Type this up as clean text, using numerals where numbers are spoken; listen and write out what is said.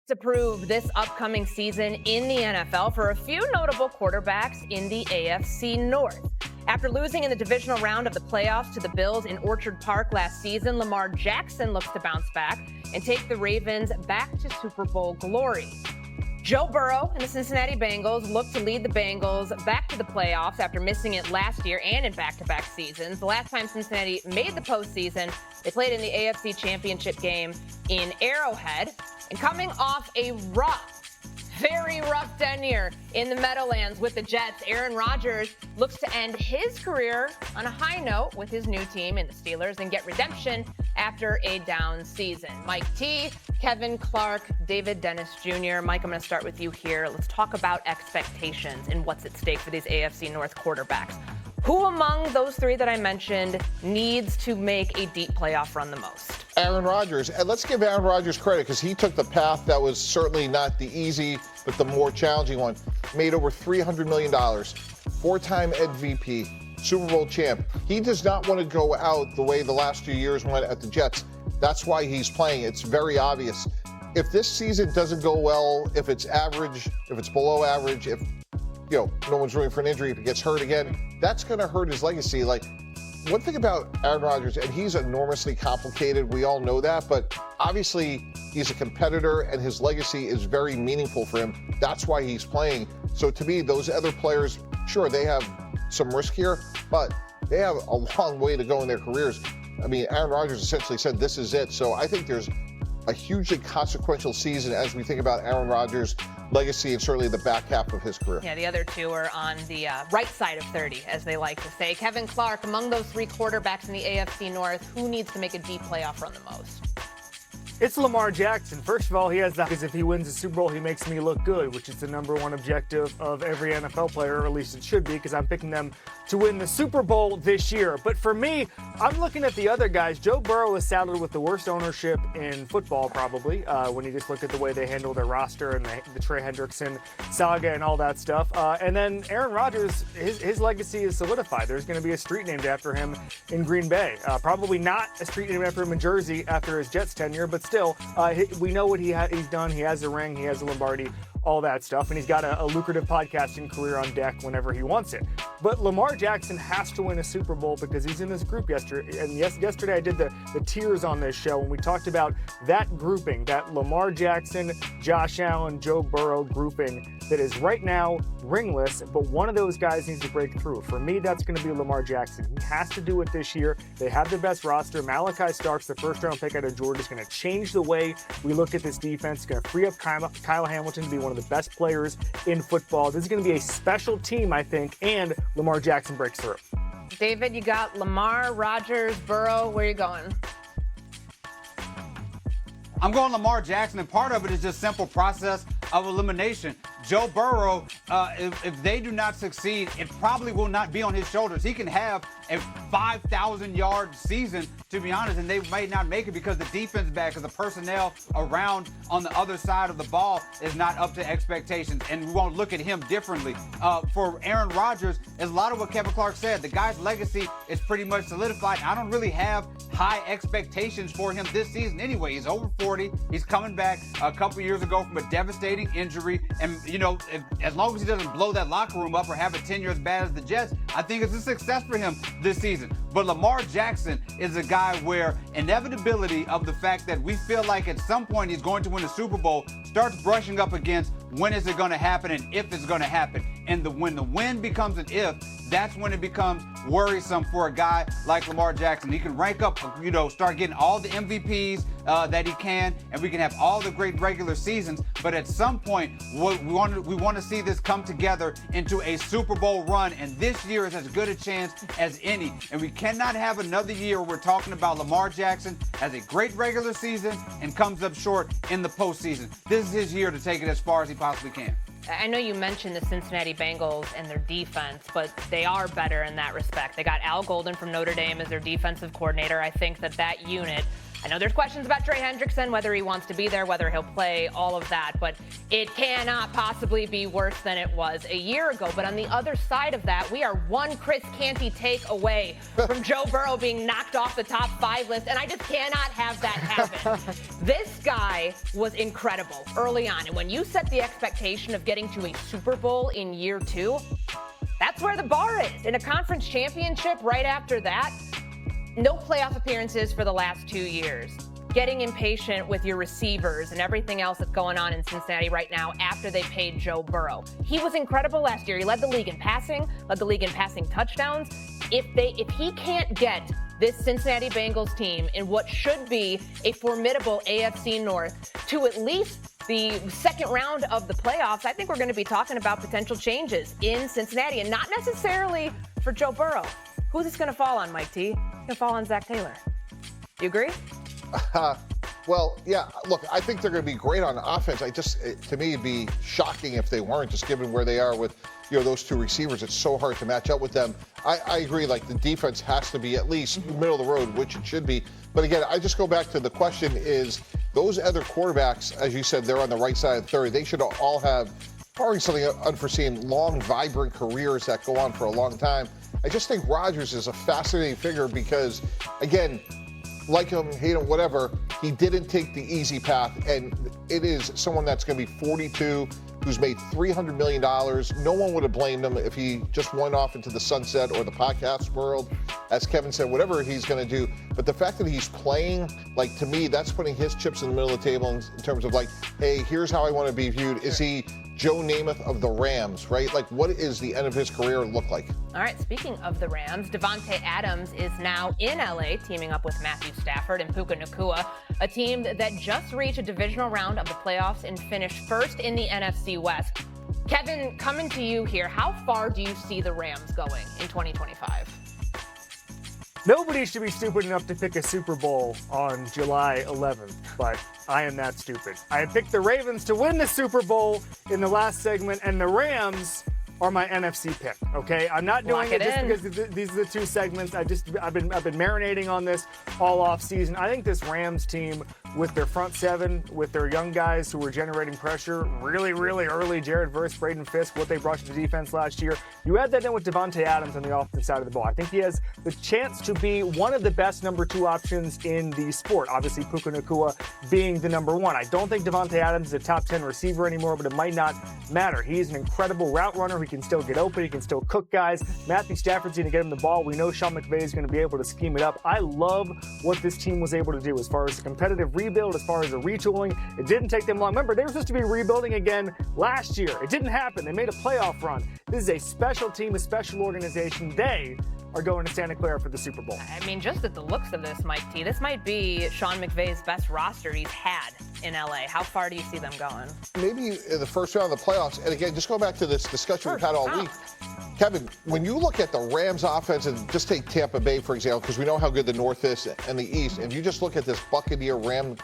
To prove this upcoming season in the NFL for a few notable quarterbacks in the AFC North. After losing in the divisional round of the playoffs to the Bills in Orchard Park last season, Lamar Jackson looks to bounce back and take the Ravens back to Super Bowl glory. Joe Burrow and the Cincinnati Bengals look to lead the Bengals back to the playoffs after missing it last year and in back-to-back seasons. The last time Cincinnati made the postseason, they played in the AFC Championship game in Arrowhead. And coming off a very rough tenure in the Meadowlands with the Jets, Aaron Rodgers looks to end his career on a high note with his new team in the Steelers and get redemption after a down season. Mike T, Kevin Clark, David Dennis Jr. Mike, I'm going to start with you here. Let's talk about expectations and what's at stake for these AFC North quarterbacks. Who among those three that I mentioned needs to make a deep playoff run the most? Aaron Rodgers. And let's give Aaron Rodgers credit because he took the path that was certainly not the easy, but the more challenging one. Made over $300 million, four-time MVP, Super Bowl champ. He does not want to go out the way the last 2 years went at the Jets. That's why he's playing. It's very obvious. If this season doesn't go well, if it's average, if it's below average, if no one's rooting for an injury, if he gets hurt again, that's going to hurt his legacy. Like, one thing about Aaron Rodgers, and he's enormously complicated, we all know that, but obviously he's a competitor and his legacy is very meaningful for him. That's why he's playing. So to me, those other players, sure, they have some risk here, but they have a long way to go in their careers. I mean, Aaron Rodgers essentially said this is it. So I think there's a hugely consequential season as we think about Aaron Rodgers' legacy and certainly the back half of his career. Yeah, the other two are on the right side of 30, as they like to say. Kevin Clark, among those three quarterbacks in the AFC North, who needs to make a deep playoff run the most? It's Lamar Jackson. First of all, he has that because if he wins the Super Bowl, he makes me look good, which is the number one objective of every NFL player, or at least it should be, because I'm picking them to win the Super Bowl this year. But for me, I'm looking at the other guys. Joe Burrow is saddled with the worst ownership in football, probably, when you just look at the way they handle their roster and the Trey Hendrickson saga and all that stuff. And then Aaron Rodgers, his legacy is solidified. There's going to be a street named after him in Green Bay. Probably not a street named after him in Jersey after his Jets tenure, but still, we know what he's done. He has a ring, he has a Lombardi, all that stuff, and he's got a lucrative podcasting career on deck whenever he wants it. But Lamar Jackson has to win a Super Bowl because he's in this group yesterday. And yesterday I did the tiers on this show, and we talked about that grouping, that Lamar Jackson, Josh Allen, Joe Burrow grouping that is right now ringless, but one of those guys needs to break through. For me, that's going to be Lamar Jackson. He has to do it this year. They have the best roster. Malachi Starks, the first-round pick out of Georgia, is going to change the way we look at this defense. It's going to free up Kyle Hamilton to be one of the best players in football. This is going to be a special team, I think, and Lamar Jackson breaks through. David, you got Lamar, Rodgers, Burrow. Where are you going? I'm going Lamar Jackson, and part of it is just simple process of elimination. Joe Burrow, if they do not succeed, it probably will not be on his shoulders. He can have a 5,000-yard season, to be honest, and they may not make it because the defense back or the personnel around on the other side of the ball is not up to expectations, and we won't look at him differently. For Aaron Rodgers, is a lot of what Kevin Clark said. The guy's legacy is pretty much solidified. I don't really have high expectations for him this season anyway. He's over 40. He's coming back a couple years ago from a devastating injury, and as long as he doesn't blow that locker room up or have a tenure as bad as the Jets, I think it's a success for him this season. But Lamar Jackson is a guy where inevitability of the fact that we feel like at some point he's going to win the Super Bowl starts brushing up against when is it going to happen and if it's going to happen. And when the when becomes an if, that's when it becomes worrisome for a guy like Lamar Jackson. He can rank up, start getting all the MVPs that he can, and we can have all the great regular seasons. But at some point, we want to see this come together into a Super Bowl run, and this year is as good a chance as any. And we cannot have another year where we're talking about Lamar Jackson has a great regular season and comes up short in the postseason. This is his year to take it as far as he possibly can. I know you mentioned the Cincinnati Bengals and their defense, but they are better in that respect. They got Al Golden from Notre Dame as their defensive coordinator. I think that unit I know there's questions about Trey Hendrickson, whether he wants to be there, whether he'll play, all of that, but it cannot possibly be worse than it was a year ago. But on the other side of that, we are one Chris Canty take away from Joe Burrow being knocked off the top 5 list, and I just cannot have that happen. This guy was incredible early on, and when you set the expectation of getting to a Super Bowl in year 2, that's where the bar is. In a conference championship right after that, no playoff appearances for the last 2 years. Getting impatient with your receivers and everything else that's going on in Cincinnati right now after they paid Joe Burrow. He was incredible last year. He led the league in passing, touchdowns. If he can't get this Cincinnati Bengals team in what should be a formidable AFC North to at least the second round of the playoffs, I think we're going to be talking about potential changes in Cincinnati, and not necessarily for Joe Burrow. Who's this going to fall on, Mike T? It's going to fall on Zach Taylor. You agree? Well, yeah, look, I think they're going to be great on offense. To me, it'd be shocking if they weren't, just given where they are with, those 2 receivers. It's so hard to match up with them. I agree, like, the defense has to be at least middle of the road, which it should be. But again, I just go back to the question is, those other quarterbacks, as you said, they're on the right side of the 30. They should all have, barring something unforeseen, long, vibrant careers that go on for a long time. I just think Rodgers is a fascinating figure because, again, like him, hate him, whatever, he didn't take the easy path, and it is someone that's going to be 42, who's made $300 million. No one would have blamed him if he just went off into the sunset or the podcast world, as Kevin said, whatever he's going to do. But the fact that he's playing, like, to me, that's putting his chips in the middle of the table in terms of, like, hey, here's how I want to be viewed. Is he Joe Namath of the Rams, right? Like, what is the end of his career look like? All right, speaking of the Rams, Davante Adams is now in LA, teaming up with Matthew Stafford and Puka Nacua, a team that just reached a divisional round of the playoffs and finished first in the NFC West. Kevin, coming to you here, how far do you see the Rams going in 2025? Nobody should be stupid enough to pick a Super Bowl on July 11th, but I am that stupid. I picked the Ravens to win the Super Bowl in the last segment, and the Rams are my NFC pick, okay? I'm not doing it just because these are the 2 segments. I've been marinating on this all off season. I think this Rams team, with their front 7, with their young guys who were generating pressure really, really early, Jared Verse, Braden Fisk, what they brought to the defense last year. You add that in with Davante Adams on the offensive side of the ball. I think he has the chance to be one of the best number 2 options in the sport. Obviously, Puka Nacua being the number 1. I don't think Davante Adams is a top 10 receiver anymore, but it might not matter. He's an incredible route runner. He can still get open. He can still cook guys. Matthew Stafford's going to get him the ball. We know Sean McVay is going to be able to scheme it up. I love what this team was able to do as far as the competitive rebuild, as far as the retooling. It didn't take them long. Remember, they were supposed to be rebuilding again last year. It didn't happen. They made a playoff run. This is a special team, a special organization. They are going to Santa Clara for the Super Bowl. I mean, just at the looks of this, Mike T, this might be Sean McVay's best roster he's had in LA. How far do you see them going? Maybe in the first round of the playoffs. And again, just go back to this discussion we've had all week. Kevin, when you look at the Rams offense, and just take Tampa Bay, for example, because we know how good the North is and the East, and you just look at this Buccaneer Ram